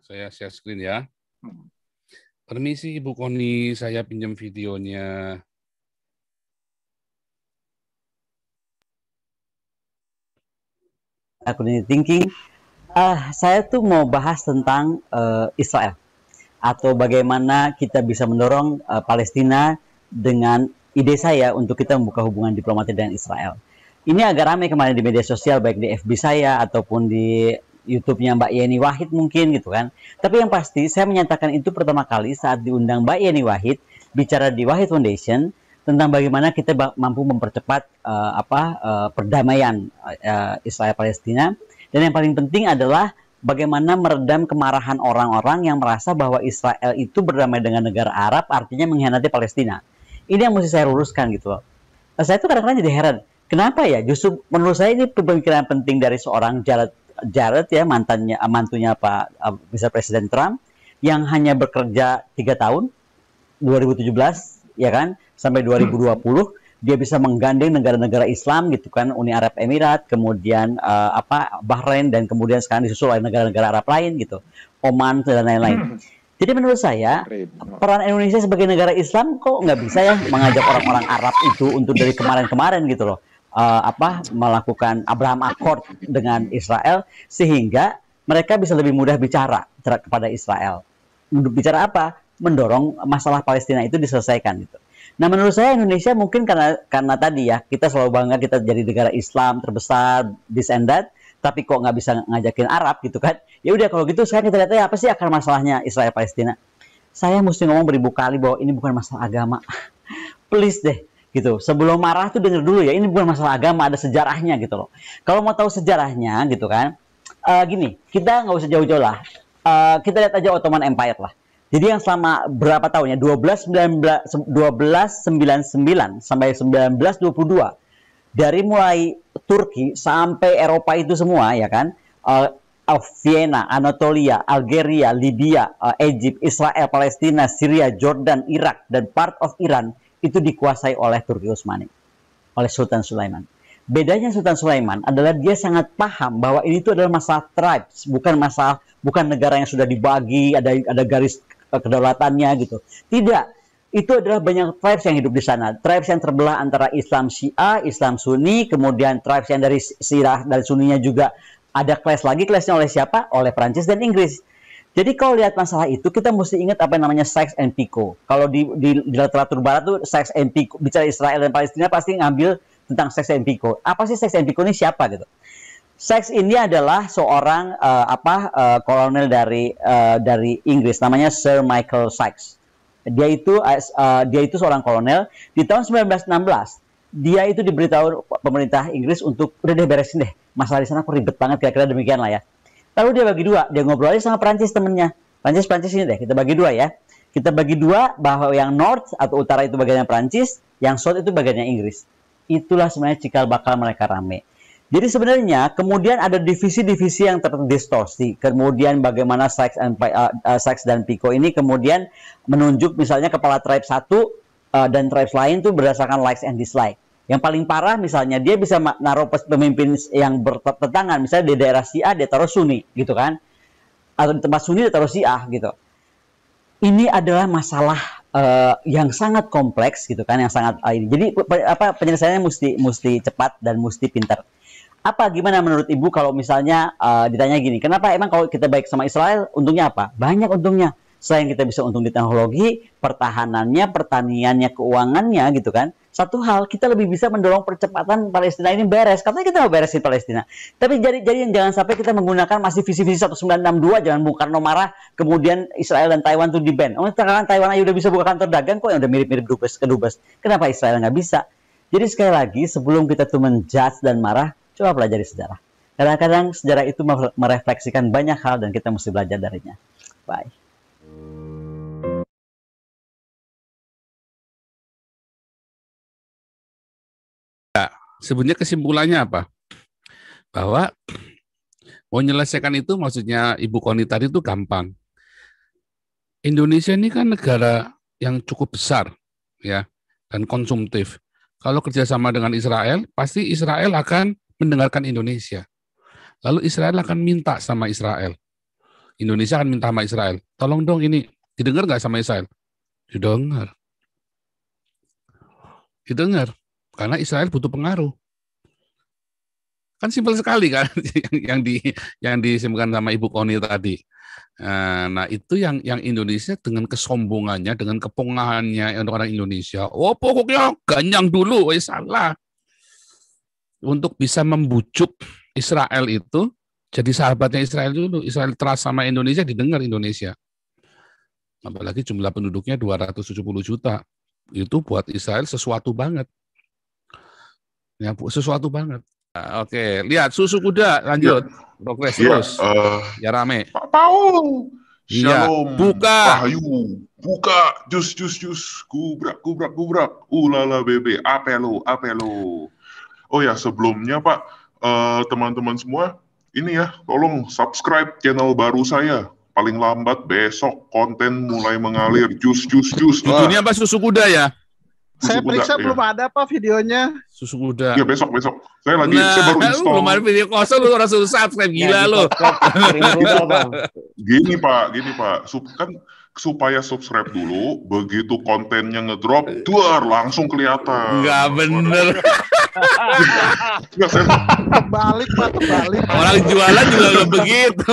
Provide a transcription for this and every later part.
Saya share screen ya. Permisi Ibu Koni, saya pinjam videonya. Cognitive thinking, saya tuh mau bahas tentang Israel atau bagaimana kita bisa mendorong Palestina dengan ide saya untuk kita membuka hubungan diplomatik dengan Israel. Ini agak ramai kemarin di media sosial, baik di FB saya ataupun di YouTube-nya Mbak Yeni Wahid mungkin gitu kan. Tapi yang pasti saya menyatakan itu pertama kali saat diundang Mbak Yeni Wahid bicara di Wahid Foundation tentang bagaimana kita mampu mempercepat perdamaian Israel Palestina, dan yang paling penting adalah bagaimana meredam kemarahan orang-orang yang merasa bahwa Israel itu berdamai dengan negara Arab artinya mengkhianati Palestina. Ini yang mesti saya luruskan gitu loh. Saya tuh kadang-kadang jadi heran, kenapa ya? Justru menurut saya ini pemikiran penting dari seorang Jared ya, mantunya Pak Vice Presiden Trump, yang hanya bekerja 3 tahun 2017 ya kan sampai 2020 dia bisa menggandeng negara-negara Islam gitu kan, Uni Arab Emirat, kemudian Bahrain, dan kemudian sekarang disusul oleh negara-negara Arab lain gitu, Oman dan lain-lain. Jadi menurut saya peran Indonesia sebagai negara Islam kok nggak bisa ya mengajak orang-orang Arab itu untuk dari kemarin-kemarin gitu loh, melakukan Abraham Accord dengan Israel sehingga mereka bisa lebih mudah bicara kepada Israel. Bicara apa? Mendorong masalah Palestina itu diselesaikan gitu. Nah, menurut saya Indonesia mungkin karena tadi ya, kita selalu bangga kita jadi negara Islam terbesar, this and that, tapi kok nggak bisa ngajakin Arab gitu kan. Ya udah kalau gitu sekarang kita lihat apa sih akar masalahnya Israel Palestina. Saya mesti ngomong beribu kali bahwa ini bukan masalah agama. Please deh gitu. Sebelum marah tuh denger dulu ya, ini bukan masalah agama, ada sejarahnya gitu loh. Kalau mau tahu sejarahnya gitu kan, gini, kita nggak usah jauh-jauh lah. Kita lihat aja Ottoman Empire lah. Jadi yang selama berapa tahun ya, 1299 sampai 1922, dari mulai Turki sampai Eropa itu semua ya kan, Vienna, Anatolia, Algeria, Libya, Egypt, Israel, Palestina, Syria, Jordan, Irak, dan part of Iran itu dikuasai oleh Turki Utsmani, oleh Sultan Sulaiman. Bedanya Sultan Sulaiman adalah dia sangat paham bahwa ini itu adalah masalah tribes, bukan negara yang sudah dibagi, ada garis kedaulatannya gitu. Tidak, itu adalah banyak tribes yang hidup di sana. Tribes yang terbelah antara Islam Syiah, Islam Sunni, kemudian tribes yang dari Syiah dan Sunninya juga ada clash lagi. Clashnya oleh siapa? Oleh Prancis dan Inggris. Jadi kalau lihat masalah itu, kita mesti ingat apa yang namanya Sykes-Picot. Kalau di literatur barat tuh Sykes-Picot, bicara Israel dan Palestina pasti ngambil tentang Sykes-Picot. Apa sih Sykes-Picot ini, siapa gitu? Sykes ini adalah seorang kolonel dari Inggris, namanya Sir Michael Sykes. Dia itu seorang kolonel di tahun 1916. Dia itu diberitahu pemerintah Inggris untuk udah deh beresin deh masalah di sana, kok ribet banget, kira-kira demikian lah ya. Lalu dia bagi dua, dia ngobrol aja sama Prancis temennya. Prancis ini deh, kita bagi dua ya. Kita bagi dua bahwa yang North atau utara itu bagiannya Prancis, yang South itu bagiannya Inggris. Itulah sebenarnya cikal bakal mereka rame. Jadi sebenarnya kemudian ada divisi-divisi yang terdistorsi. Kemudian bagaimana Sykes dan Picot ini kemudian menunjuk misalnya kepala tribe satu dan tribes lain tuh berdasarkan likes and dislike. Yang paling parah misalnya dia bisa naruh pemimpin yang bertentangan, misalnya di daerah Syiah dia taruh Sunni gitu kan, atau di tempat Sunni dia taruh Syiah gitu. Ini adalah masalah yang sangat kompleks gitu kan, yang sangat jadi penyelesaiannya mesti cepat dan mesti pintar. Gimana menurut Ibu kalau misalnya ditanya gini, kenapa emang kalau kita baik sama Israel untungnya apa? Banyak untungnya. Selain kita bisa untung di teknologi, pertahanannya, pertaniannya, keuangannya gitu kan. Satu hal, kita lebih bisa mendorong percepatan Palestina ini beres. Katanya kita mau beresin Palestina. Tapi jadi jangan sampai kita menggunakan masih visi-visi 1962, jangan Bung Karno marah, kemudian Israel dan Taiwan tuh di-ban. Sekarang Taiwan aja udah bisa buka kantor dagang kok, yang udah mirip-mirip kedubes. Kenapa Israel nggak bisa? Jadi sekali lagi, sebelum kita tuh menjudge dan marah, coba pelajari sejarah. Kadang-kadang sejarah itu merefleksikan banyak hal dan kita mesti belajar darinya. Bye. Sebenarnya kesimpulannya apa? Bahwa mau menyelesaikan itu maksudnya Ibu Koni tadi itu gampang. Indonesia ini kan negara yang cukup besar ya dan konsumtif. Kalau kerjasama dengan Israel, pasti Israel akan mendengarkan Indonesia. Lalu Israel akan minta sama Israel. Indonesia akan minta sama Israel, tolong dong ini didengar nggak sama Israel? Didengar. Didengar. Karena Israel butuh pengaruh. Kan simpel sekali kan yang disimpan sama Ibu Koni tadi. Nah itu yang Indonesia dengan kesombongannya, dengan kepongahannya untuk orang Indonesia. Oh pokoknya ganyang dulu, salah. Untuk bisa membujuk Israel itu jadi sahabatnya Israel dulu. Israel trust sama Indonesia, didengar Indonesia. Apalagi jumlah penduduknya 270 juta. Itu buat Israel sesuatu banget. Ya, sesuatu banget. Oke, lihat susu kuda, lanjut. Progres terus. Ya rame. Pak Paul. Iya, Shalom. buka. Rahayu. Buka. Jus. Gubrak. Ulala bebe. Apelo. Oh ya, sebelumnya Pak, teman-teman semua, ini ya, tolong subscribe channel baru saya. Paling lambat besok konten mulai mengalir. Jus. Judulnya apa? Susu kuda ya? Saya periksa belum ada Pak videonya. Susu kuda. Ya besok. Saya baru install. Belum ada video kosong, lu orang subscribe, gila lu. Gini Pak, kan supaya subscribe dulu, begitu kontennya ngedrop, langsung kelihatan. Enggak bener. Terbalik. Orang jualan juga nggak begitu.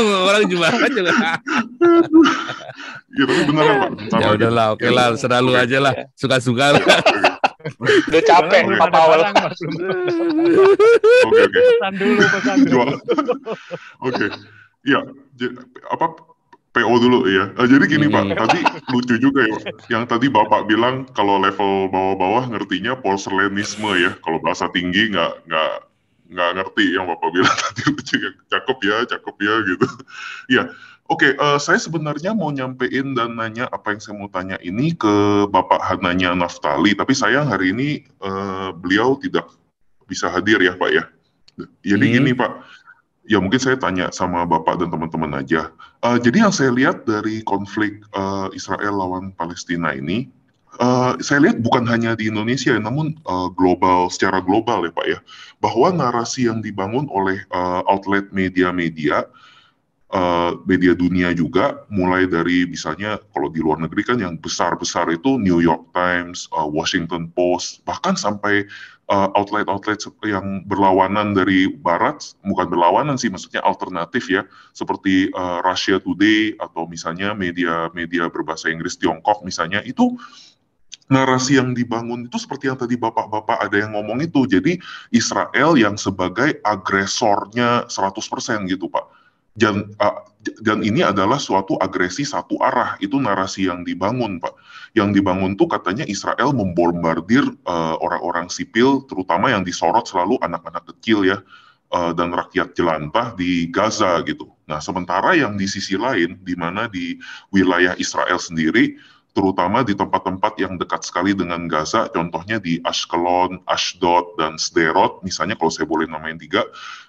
Ya tapi beneran Pak. Ya udahlah, oke lah, selalu aja lah, suka-suka. Udah capek Pak Paul. Oke. Pesan dulu. Oke. Iya, apa PO dulu ya. Jadi gini Pak, tadi lucu juga ya. Yang tadi Bapak bilang kalau level bawah-bawah ngertinya porselenisme ya. Kalau bahasa tinggi nggak ngerti yang Bapak bilang tadi, lucu ya. Cakep ya gitu. Iya. Oke, saya sebenarnya mau nyampein dan nanya apa yang saya mau tanya ini ke Bapak Hananya Naftali, tapi sayang hari ini beliau tidak bisa hadir ya Pak ya. Jadi gini Pak, ya mungkin saya tanya sama Bapak dan teman-teman aja. Jadi yang saya lihat dari konflik Israel lawan Palestina ini, saya lihat bukan hanya di Indonesia, namun secara global ya Pak ya, bahwa narasi yang dibangun oleh outlet media dunia juga, mulai dari misalnya kalau di luar negeri kan yang besar-besar itu New York Times, Washington Post, bahkan sampai outlet-outlet yang berlawanan dari barat, bukan berlawanan sih, maksudnya alternatif ya, seperti Russia Today atau misalnya media berbahasa Inggris Tiongkok misalnya, itu narasi yang dibangun itu seperti yang tadi bapak-bapak ada yang ngomong itu, jadi Israel yang sebagai agresornya 100% gitu Pak. Dan ini adalah suatu agresi satu arah, itu narasi yang dibangun Pak. Yang dibangun tuh katanya Israel membombardir orang-orang sipil, terutama yang disorot selalu anak-anak kecil ya, dan rakyat jelantah di Gaza gitu. Nah sementara yang di sisi lain, di mana di wilayah Israel sendiri, terutama di tempat-tempat yang dekat sekali dengan Gaza, contohnya di Ashkelon, Ashdod, dan Sderot, misalnya kalau saya boleh namain 3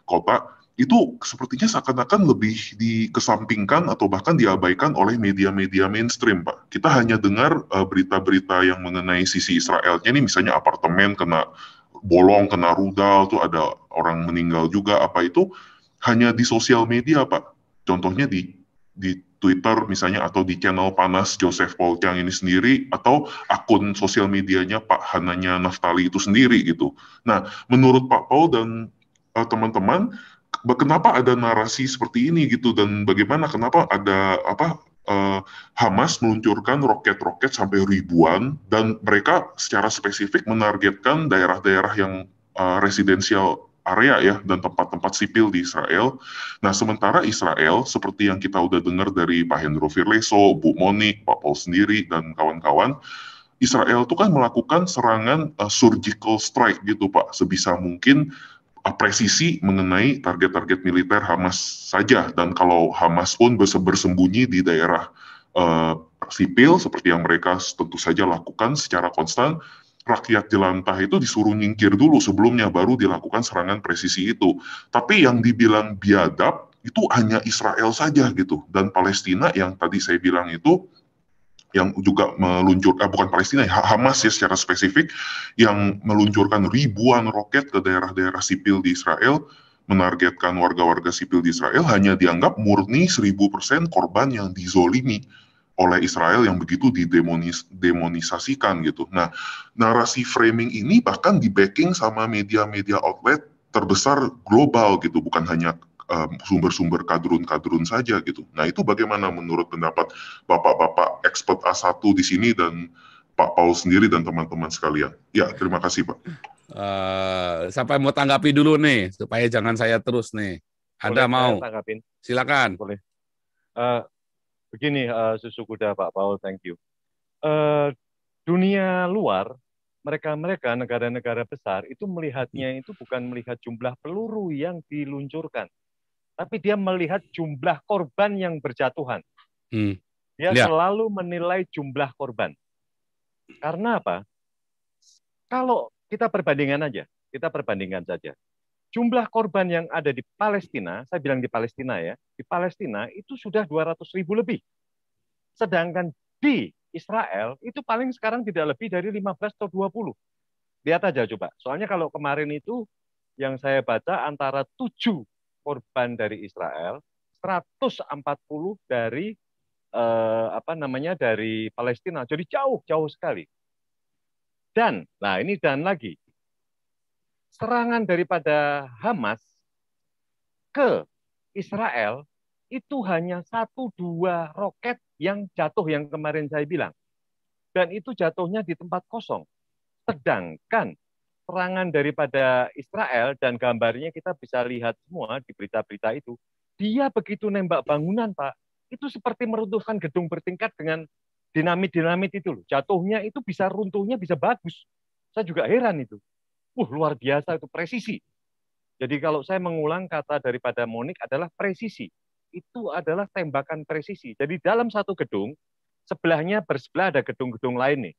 kota, itu sepertinya seakan-akan lebih dikesampingkan atau bahkan diabaikan oleh media-media mainstream, Pak. Kita hanya dengar berita-berita yang mengenai sisi Israelnya, ini misalnya apartemen kena bolong, kena rudal, tuh ada orang meninggal juga, apa itu, hanya di sosial media, Pak. Contohnya di Twitter misalnya, atau di channel panas Joseph Paul Chang ini sendiri, atau akun sosial medianya Pak Hananya Naftali itu sendiri gitu. Nah, menurut Pak Paul dan teman-teman, kenapa ada narasi seperti ini gitu, dan bagaimana kenapa ada Hamas meluncurkan roket-roket sampai ribuan, dan mereka secara spesifik menargetkan daerah-daerah yang residensial area ya, dan tempat-tempat sipil di Israel. Nah sementara Israel seperti yang kita udah dengar dari Pak Hendro Firleso, Bu Monik, Pak Paul sendiri dan kawan-kawan, Israel itu kan melakukan serangan surgical strike gitu Pak, sebisa mungkin presisi mengenai target-target militer Hamas saja, dan kalau Hamas pun bersembunyi di daerah sipil seperti yang mereka tentu saja lakukan secara konstan, rakyat jelantah itu disuruh nyingkir dulu sebelumnya, baru dilakukan serangan presisi itu. Tapi yang dibilang biadab itu hanya Israel saja gitu, dan Palestina yang tadi saya bilang itu yang juga bukan Palestina, Hamas ya secara spesifik, yang meluncurkan ribuan roket ke daerah-daerah sipil di Israel, menargetkan warga-warga sipil di Israel hanya dianggap murni 1000% korban yang dizolimi oleh Israel yang begitu didemonisasikan gitu. Nah, narasi framing ini bahkan di-backing sama media-media outlet terbesar global gitu, bukan hanya sumber-sumber kadrun-kadrun saja gitu. Nah, itu bagaimana menurut pendapat Bapak-Bapak expert A1 di sini dan Pak Paul sendiri dan teman-teman sekalian? Ya, terima kasih Pak. Siapa yang mau tanggapi dulu nih, supaya jangan saya terus nih. Ada Boleh mau? saya tanggapin? Silakan. Boleh. Begini, Susu Kuda, Pak Paul, thank you. Dunia luar, mereka negara-negara besar itu melihatnya itu bukan melihat jumlah peluru yang diluncurkan, tapi dia melihat jumlah korban yang berjatuhan. Dia selalu menilai jumlah korban. Karena apa? Kalau kita perbandingan saja. Jumlah korban yang ada di Palestina, saya bilang di Palestina ya, di Palestina itu sudah 200.000 lebih. Sedangkan di Israel itu paling sekarang tidak lebih dari 15 atau 20. Lihat aja coba. Soalnya kalau kemarin itu yang saya baca antara 7 korban dari Israel, 140 dari dari Palestina. Jadi jauh sekali. Dan lagi. Serangan daripada Hamas ke Israel itu hanya 1-2 roket yang jatuh yang kemarin saya bilang. Dan itu jatuhnya di tempat kosong. Sedangkan serangan daripada Israel, dan gambarnya kita bisa lihat semua di berita-berita itu, dia begitu nembak bangunan, Pak, itu seperti meruntuhkan gedung bertingkat dengan dinamit itu loh. Jatuhnya itu bisa runtuhnya bisa bagus. Saya juga heran itu. Luar biasa itu presisi. Jadi kalau saya mengulang kata daripada Monik adalah presisi. Itu adalah tembakan presisi. Jadi dalam satu gedung, sebelahnya bersebelah ada gedung-gedung lain nih.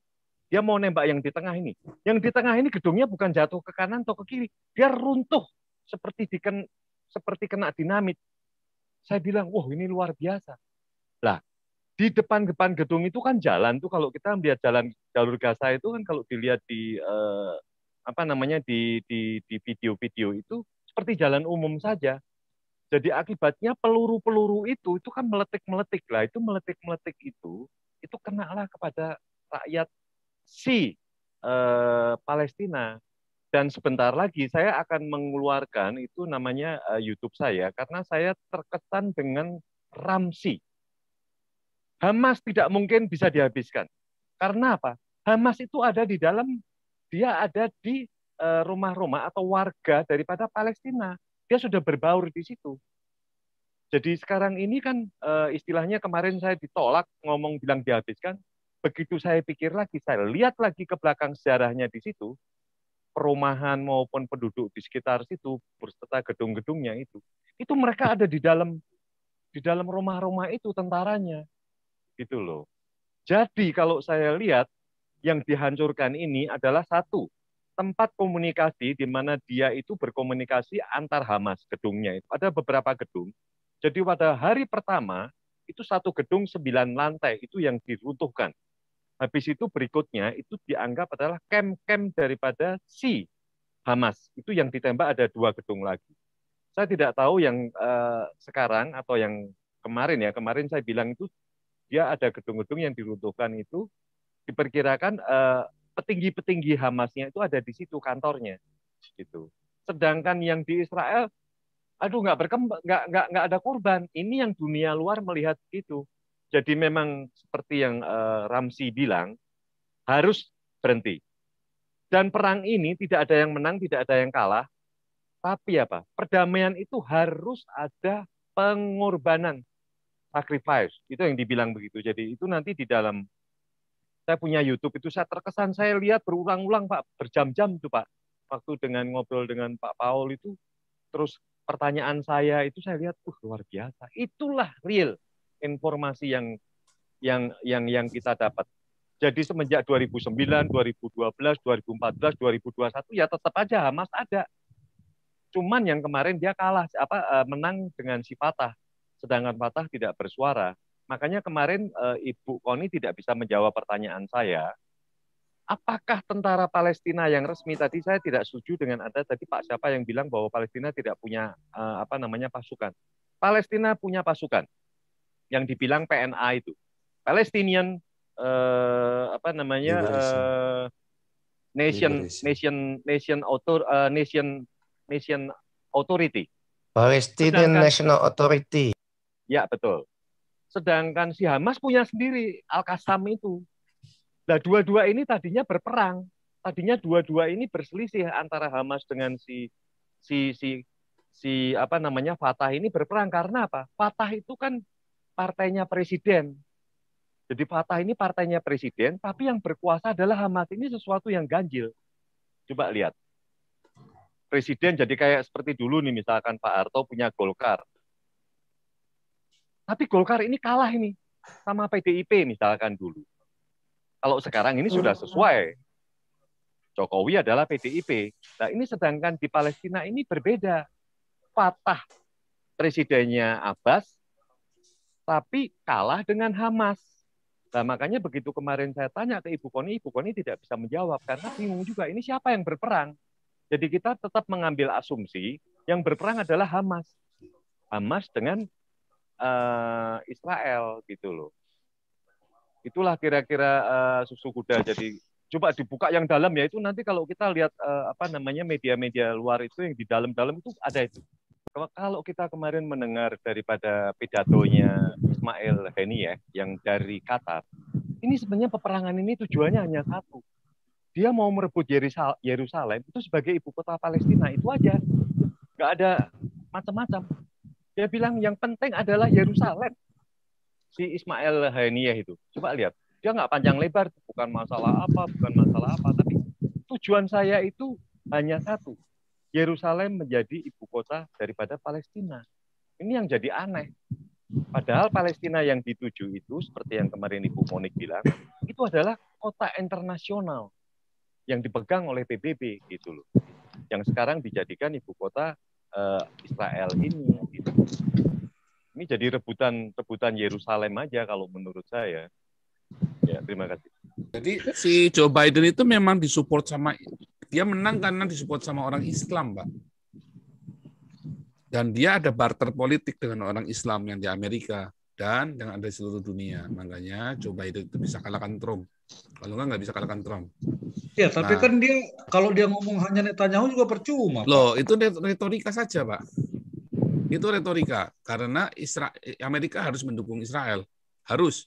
Dia mau nembak yang di tengah ini. Yang di tengah ini gedungnya bukan jatuh ke kanan atau ke kiri. Dia runtuh seperti kena dinamit. Saya bilang, ini luar biasa. Lah, di depan gedung itu kan jalan tuh, kalau kita melihat jalan jalur Gaza itu kan kalau dilihat di di video-video itu seperti jalan umum saja. Jadi akibatnya peluru-peluru itu kan meletik-meletik lah. Itu meletik-meletik itu kenalah kepada rakyat Palestina. Dan sebentar lagi saya akan mengeluarkan itu namanya YouTube saya, karena saya terkesan dengan Ramsi. Hamas tidak mungkin bisa dihabiskan. Karena apa? Hamas itu ada di dalam, dia ada di rumah-rumah atau warga daripada Palestina. Dia sudah berbaur di situ. Jadi sekarang ini kan istilahnya kemarin saya ditolak ngomong bilang dihabiskan. Begitu saya pikir lagi, saya lihat lagi ke belakang sejarahnya di situ, perumahan maupun penduduk di sekitar situ berserta gedung-gedungnya itu mereka ada di dalam rumah-rumah itu tentaranya, gitu loh. Jadi kalau saya lihat yang dihancurkan ini adalah satu tempat komunikasi di mana dia itu berkomunikasi antar Hamas, gedungnya itu ada beberapa gedung. Jadi pada hari pertama itu satu gedung 9 lantai itu yang diruntuhkan. Habis itu berikutnya itu dianggap adalah camp-camp daripada si Hamas. Itu yang ditembak ada 2 gedung lagi. Saya tidak tahu yang sekarang atau yang kemarin ya. Kemarin saya bilang itu dia ada gedung-gedung yang diruntuhkan itu diperkirakan petinggi-petinggi Hamasnya itu ada di situ kantornya. Gitu. Sedangkan yang di Israel, nggak berkembang, nggak ada korban. Ini yang dunia luar melihat itu. Jadi memang seperti yang Ramsi bilang, harus berhenti. Dan perang ini tidak ada yang menang, tidak ada yang kalah. Tapi apa? Perdamaian itu harus ada pengorbanan, sacrifice. Itu yang dibilang begitu. Jadi itu nanti di dalam, saya punya YouTube itu saya terkesan, saya lihat berulang-ulang Pak, berjam-jam itu Pak. Waktu dengan ngobrol dengan Pak Paul itu, terus pertanyaan saya itu saya lihat, luar biasa. Itulah real informasi yang kita dapat. Jadi semenjak 2009, 2012, 2014, 2021 ya tetap aja Hamas ada. Cuman yang kemarin dia kalah menang dengan si Fatah, sedangkan Fatah tidak bersuara. Makanya kemarin Ibu Koni tidak bisa menjawab pertanyaan saya. Apakah tentara Palestina yang resmi tadi, saya tidak setuju dengan Anda tadi Pak siapa yang bilang bahwa Palestina tidak punya pasukan. Palestina punya pasukan yang dibilang PNA itu. Palestinian Nation Authority. Palestinian National Authority. Ya, betul. Sedangkan si Hamas punya sendiri Al-Qassam itu. Nah, dua-dua ini tadinya berperang. Tadinya dua-dua ini berselisih antara Hamas dengan Fatah ini berperang karena apa? Fatah itu kan partainya presiden. Jadi Fatah ini partainya presiden, tapi yang berkuasa adalah Hamas. Ini sesuatu yang ganjil. Coba lihat. Presiden jadi kayak seperti dulu nih, misalkan Pak Harto punya Golkar. Tapi Golkar ini kalah ini sama PDIP misalkan dulu. Kalau sekarang ini sudah sesuai. Jokowi adalah PDIP. Nah ini sedangkan di Palestina ini berbeda. Fatah presidennya Abbas, tapi kalah dengan Hamas. Nah makanya begitu kemarin saya tanya ke Ibu Koni tidak bisa menjawab. Karena bingung juga ini siapa yang berperang. Jadi kita tetap mengambil asumsi yang berperang adalah Hamas. Hamas dengan Israel gitu loh. Itulah kira-kira susu kuda. Jadi coba dibuka yang dalam ya, itu nanti kalau kita lihat media-media luar itu yang di dalam-dalam itu ada itu. Kalau kita kemarin mendengar daripada pidatonya Ismail Haniyeh yang dari Qatar, ini sebenarnya peperangan ini tujuannya hanya satu. Dia mau merebut Yerusalem itu sebagai ibu kota Palestina, itu aja. Nggak ada macam-macam. Dia bilang yang penting adalah Yerusalem. Si Ismail Haniyeh itu. Coba lihat. Dia nggak panjang lebar. Bukan masalah apa, tapi tujuan saya itu hanya satu. Yerusalem menjadi ibu kota daripada Palestina. Ini yang jadi aneh. Padahal Palestina yang dituju itu, seperti yang kemarin Ibu Monik bilang, itu adalah kota internasional yang dipegang oleh PBB gitu loh. Yang sekarang dijadikan ibu kota Israel ini. Gitu. Ini jadi rebutan Yerusalem aja kalau menurut saya. Ya, terima kasih. Jadi si Joe Biden itu memang disupport dia menang karena disupport sama orang Islam, Pak. Dan dia ada barter politik dengan orang Islam yang di Amerika dan yang ada di seluruh dunia. Makanya Joe Biden itu bisa kalahkan Trump. Kalau nggak bisa kalahkan Trump. Ya, tapi kan dia kalau dia ngomong hanya Netanyahu juga percuma. Loh, itu retorika saja, Pak. Itu retorika karena Amerika harus mendukung Israel. Harus.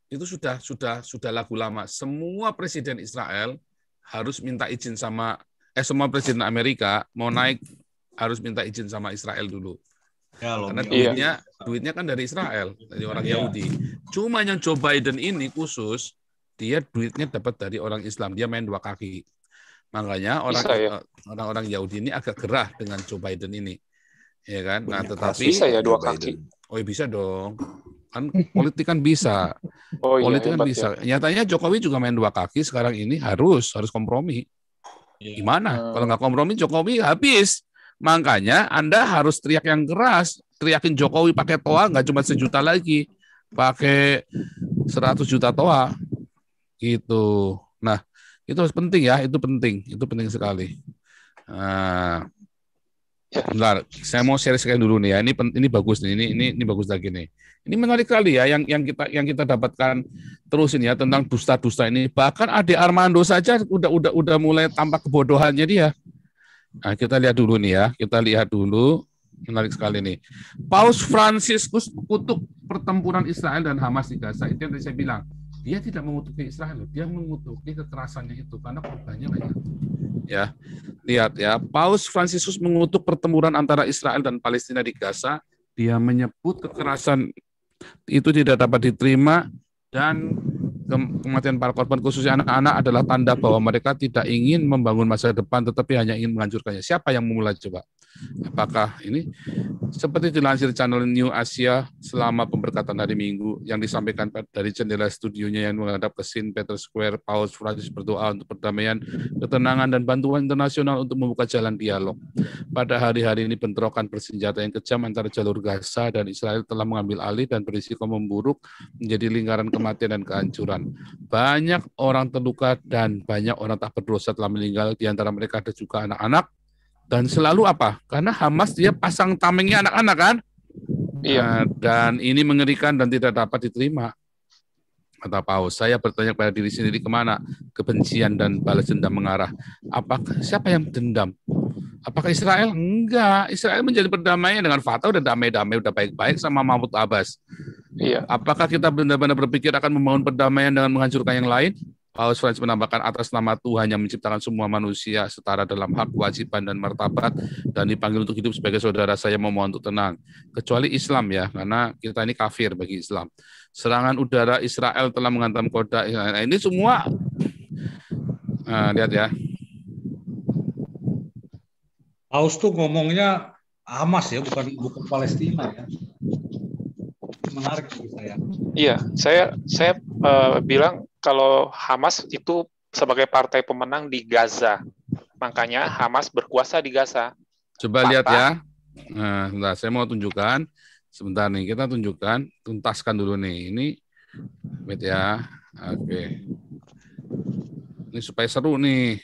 Itu sudah lagu lama. Semua presiden Israel harus minta izin semua presiden Amerika mau naik harus minta izin sama Israel dulu. Ya, karena duitnya kan dari Israel, dari orang Yahudi. Cuma yang Joe Biden ini khusus, dia duitnya dapat dari orang Islam. Dia main dua kaki. Makanya orang-orang Yahudi ini agak gerah dengan Joe Biden ini. Ya kan? Nah, tetapi bisa ya dua kaki. Oh, bisa dong. Kan politik kan bisa. Politik kan bisa. Ya. Nyatanya Jokowi juga main dua kaki sekarang ini harus kompromi. Gimana? Kalau nggak kompromi Jokowi habis. Makanya Anda harus teriak yang keras, teriakin Jokowi pakai toa nggak cuma 1 juta lagi, pakai 100 juta toa. Gitu. Nah, itu harus penting ya, itu penting sekali. Nah, bentar, saya mau share dulu nih ya. Ini bagus nih. Ini bagus lagi nih. Ini menarik kali ya yang kita dapatkan terus ini ya tentang dusta-dusta ini. Bahkan Ade Armando saja udah mulai tampak kebodohannya dia. Nah, kita lihat dulu nih ya. Menarik sekali nih. Paus Fransiskus kutuk pertempuran Israel dan Hamas di Gaza. Itu yang tadi saya bilang. Dia tidak mengutuki Israel, dia mengutuki kekerasannya itu karena korbannya banyak. Ya, lihat ya, Paus Fransiskus mengutuk pertempuran antara Israel dan Palestina di Gaza. Dia menyebut kekerasan itu tidak dapat diterima dan kematian para korban khususnya anak-anak adalah tanda bahwa mereka tidak ingin membangun masa depan tetapi hanya ingin menghancurkannya. Siapa yang memulai coba? Apakah ini seperti dilansir channel New Asia selama pemberkatan hari Minggu yang disampaikan dari jendela studionya yang menghadap ke St. Peter Square, Paus Francis berdoa untuk perdamaian, ketenangan, dan bantuan internasional untuk membuka jalan dialog. Pada hari-hari ini bentrokan bersenjata yang kejam antara jalur Gaza dan Israel telah mengambil alih dan berisiko memburuk menjadi lingkaran kematian dan kehancuran. Banyak orang terluka dan banyak orang tak berdosa telah meninggal, di antara mereka ada juga anak-anak. Dan selalu apa? Karena Hamas dia pasang tamengnya anak-anak kan? Iya. Dan ini mengerikan dan tidak dapat diterima. Kata Paus, saya bertanya kepada diri sendiri kemana kebencian dan balas dendam mengarah. Apakah siapa yang dendam? Apakah Israel? Enggak. Israel menjadi perdamaian dengan Fatah, udah damai-damai, udah baik-baik sama Mahmud Abbas. Iya. Apakah kita benar-benar berpikir akan membangun perdamaian dengan menghancurkan yang lain? Paus Francis menambahkan atas nama Tuhan yang menciptakan semua manusia setara dalam hak, kewajiban, dan martabat, dan dipanggil untuk hidup sebagai saudara, saya memohon untuk tenang. Kecuali Islam ya, karena kita ini kafir bagi Islam. Serangan udara Israel telah menghantam kota. Nah, ini semua, lihat ya. Paus tuh ngomongnya Hamas ya, bukan Palestina ya. Menarik bagi saya. Iya, saya bilang kalau Hamas itu sebagai partai pemenang di Gaza. Makanya Hamas berkuasa di Gaza. Coba lihat ya. Nah, saya mau tunjukkan. Sebentar nih, kita tunjukkan. Tuntaskan dulu nih. Ini, wait ya. Oke. Ini supaya seru nih.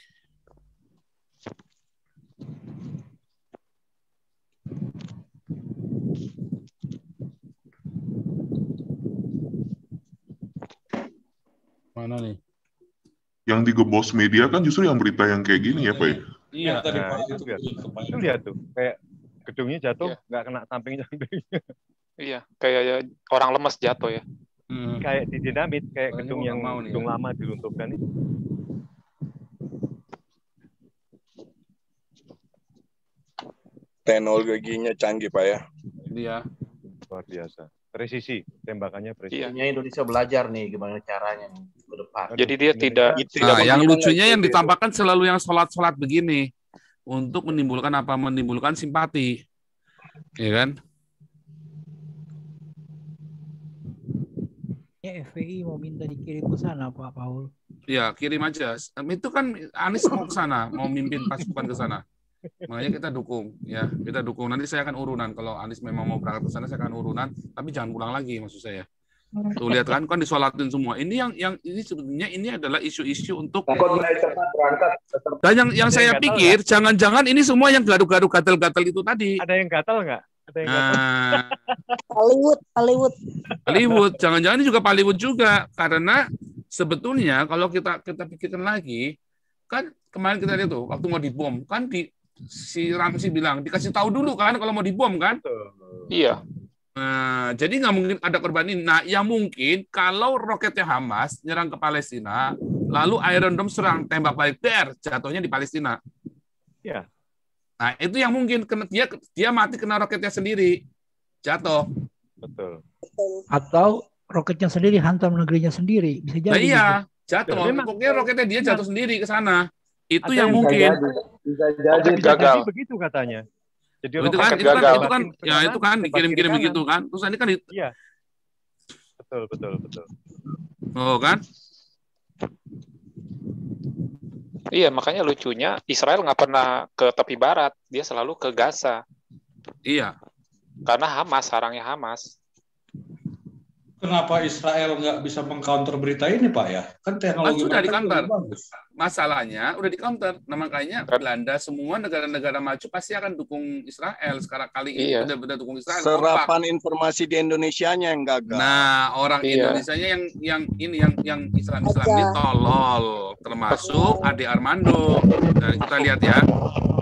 Mana nih? Yang digembos media kan justru yang berita yang kayak gini ya, Pak? Iya, itu lihat tuh, kayak gedungnya jatuh, nggak kena sampingnya. Iya, kayak orang lemas jatuh ya. Kayak di dinamit, kayak gedung yang gedung lama diruntuhkan itu. Teknologinya canggih, Pak ya. Iya. Luar biasa. Presisi, tembakannya presisi. Iya. Indonesia belajar nih gimana caranya ke depan. Jadi dia tidak yang lucunya yang ditampakkan selalu yang sholat-sholat begini untuk menimbulkan apa? Menimbulkan simpati, ya kan? Ya FPI mau minta dikirim ke sana Pak Paul. Ya kirim aja. Itu kan Anies mau ke sana, mau mimpin pasukan ke sana. Makanya kita dukung, ya kita dukung. Nanti saya akan urunan. Kalau Anies memang mau berangkat ke sana, saya akan urunan. Tapi jangan pulang lagi, maksud saya. Tuh lihat kan disolatin semua. Ini yang ini sebetulnya ini adalah isu-isu untuk. Dan yang saya pikir, jangan-jangan ini semua yang gaduh-gaduh gatal-gatal itu tadi. Ada yang gatal nggak? Ada yang gatal. Hollywood. Jangan-jangan ini juga Hollywood juga, karena sebetulnya kalau kita pikirkan lagi, kan kemarin kita lihat tuh waktu mau dibom kan si Ramsi bilang dikasih tahu dulu kan kalau mau dibom kan. Iya. Nah, jadi nggak mungkin ada korban ini. Nah, yang mungkin kalau roketnya Hamas nyerang ke Palestina, lalu Iron Dome serang tembak balik jatuhnya di Palestina. Iya. Nah, itu yang mungkin dia mati kena roketnya sendiri, jatuh. Betul. Atau roketnya sendiri hantam negerinya sendiri, bisa jadi. Nah, iya, gitu. jatuh. Pokoknya roketnya dia jatuh sendiri ke sana. Itu yang mungkin. Bisa gagal. Begitu katanya. Jadi itu kan dikirim-kirim begitu kan. Terus ini kan iya. Betul. Oh kan? Iya, makanya lucunya Israel nggak pernah ke tepi barat, dia selalu ke Gaza. Iya. Karena Hamas, sarangnya Hamas. Kenapa Israel nggak bisa mengcounter berita ini, Pak ya? Kan teknologi sudah di-counter. Masalahnya udah di-counter. Nah, makanya Belanda semua negara-negara maju pasti akan dukung Israel. Sekarang kali ini benar-benar dukung Israel. Serapan informasi di Indonesianya yang gagal. Nah, orang Indonesianya yang Islam ini tolol, termasuk Ade Armando. Nah, kita lihat ya.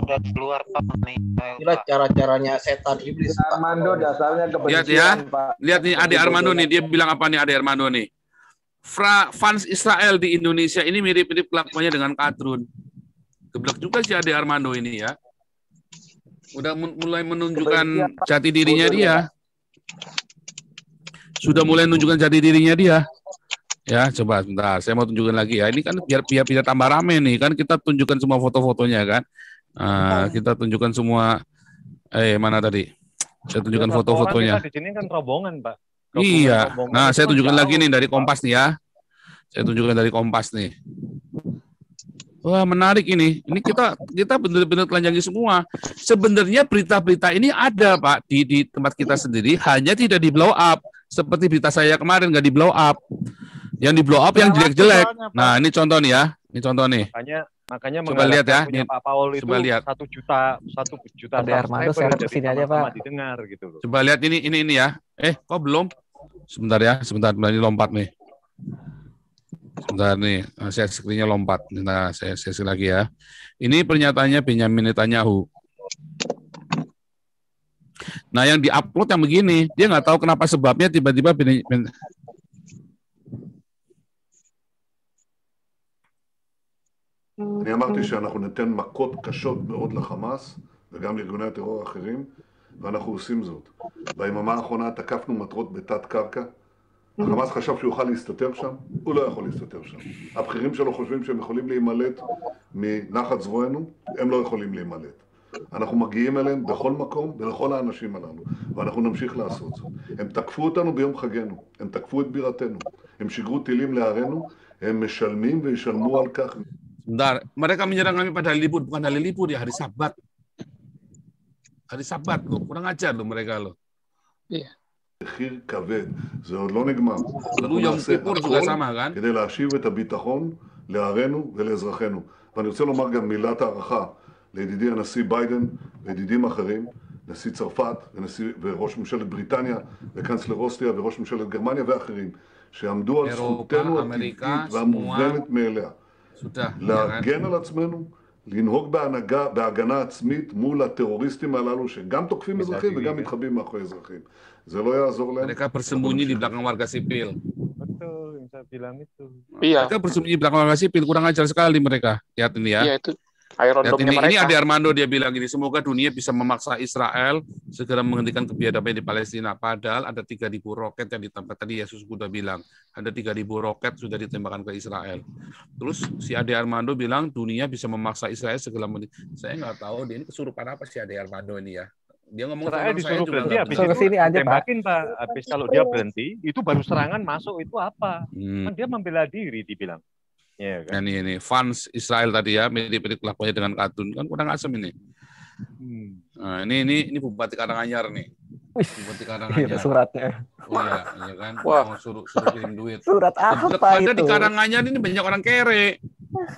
Udah keluar nih. Inilah cara-caranya setan iblis. Armando dasarnya kebencian, lihat ya. Pak. Lihat nih Ade Armando nih, dia bilang apa nih Ade Armando nih? Fans Israel di Indonesia ini mirip-mirip kelakuannya dengan Kadrun. Geblek juga si Ade Armando ini ya. Udah mulai menunjukkan jati dirinya dia. Sudah mulai menunjukkan jati dirinya dia. Ya, coba sebentar. Saya mau tunjukkan lagi ya. Ini kan biar tambah rame nih. Kan kita tunjukkan semua foto-fotonya kan. Kita tunjukkan semua Mana tadi? Saya tunjukkan Orang foto-fotonya. kita di sini kan rombongan, Pak. Iya. Rombongan Nah, itu saya kan tunjukkan lagi jauh, nih dari Pak. Kompas nih ya. Saya tunjukkan dari Kompas nih. Wah, menarik ini. Ini kita benar-benar telanjangi semua. Sebenarnya berita-berita ini ada, Pak, di tempat kita sendiri, hanya tidak di blow up. Seperti berita saya kemarin nggak di blow up. Yang di blow up yang jelek-jelek. Nah, ini contoh nih ya. Ini contoh nih. Makanya Coba lihat ya. punya Pak Paul itu Coba lihat. 1 juta Ade Armando saya harus kesini aja, Pak. Didengar gitu loh. Coba lihat ini ya. Kok belum? Sebentar ya, sebentar ini lompat nih. Sebentar nih, saya screen-nya lompat. Nah, saya sesi lagi ya. Ini pernyataannya Benyamin Netanyahu. Nah, yang diupload yang begini, dia nggak tahu kenapa sebabnya tiba-tiba אני אמרתי שאנחנו ניתן מכות קשות מאוד לחמאס וגם לארגוני הטרור האחרים, ואנחנו עושים זאת. ביממה האחרונה תקפנו מטרות בתת קרקע. החמאס חשב שהוא יוכל להסתתר שם, הוא לא יכול להסתתר שם. הבכירים שלו חושבים שהם יכולים להימלט מנחת זרוענו, הם לא יכולים להימלט. אנחנו מגיעים אליהם בכל מקום ולכל האנשים הללו, ואנחנו נמשיך לעשות זאת. הם תקפו אותנו ביום חגנו, הם תקפו את בירתנו, הם שיגרו טילים לערינו, הם משלמים וישלמו על כך. Bentar, mereka menyerang kami pada hari libur, bukan hari libur ya, hari Sabat. Hari Sabat loh, kurang ajar loh mereka loh. Iya. מחיר כבד, זה עוד לא נגמר. Lalu Yom Kippur juga sama kan? כדי להשיב את הביטחון לערינו ולאזרחינו. ואני רוצה לומר גם מילת הערכה לידידי הנשיא ביידן וידידים אחרים, נשיא צרפת וראש ממשלת בריטניה וקנצלר אוסטריה וראש ממשלת גרמניה ואחרים, שעמדו על זכותנו הטבעית והמובנת מאליה. להגן על עצמנו, לנהוג בהגנה עצמית מול הטרוריסטים הללו שגם תוקפים אזרחים וגם מתחבאים מאחורי אזרחים. זה לא יעזור להם. Mereka bersembunyi di belakang warga sipil. Betul, yang saya bilang itu. Iya. Mereka bersembunyi di belakang warga sipil, kurang ajar sekali mereka. Lihat ini ya. Iya, itu Iron Dome-nya mereka. Ini Ade Armando dia bilang gini, semoga dunia bisa memaksa Israel segera menghentikan kebiadaban di Palestina. Padahal ada 3.000 roket yang ditembak. Tadi Yesus sudah bilang, ada 3.000 roket sudah ditembakkan ke Israel. Terus si Ade Armando bilang dunia bisa memaksa Israel segera Saya nggak tahu dia ini kesurupan apa si Ade Armando ini ya. Dia ngomong Israel disuruh berhenti, habis itu tembakin Pak. Habis kalau dia berhenti, itu baru serangan masuk itu apa? Kan dia membela diri dibilang. Ya, kan? Nah, ini fans Israel tadi ya, mirip-mirip kelakuannya dengan Kadun kan kurang asem ini. Nah, ini Bupati Karanganyar nih. Bupati Karanganyar. Iya, suratnya. Oh iya kan. Wah. Mau suruh kirim duit. Surat apa Ada itu? di Karanganyar ini banyak orang kere.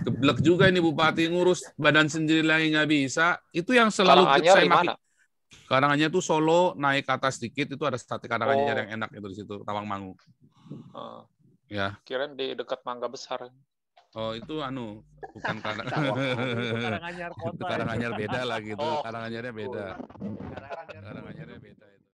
Geblek juga ini Bupati ngurus badan sendiri lagi nggak bisa. Itu yang selalu Karanganyar saya di mana? Karanganyar itu Solo naik ke atas sedikit itu ada sate Karanganyar yang enak itu di situ Tawangmangu. Ya. Kirain di dekat Mangga Besar. Oh itu bukan Karanganyar kota. Karanganyar beda lagi itu. Karanganyarnya beda. Karanganyar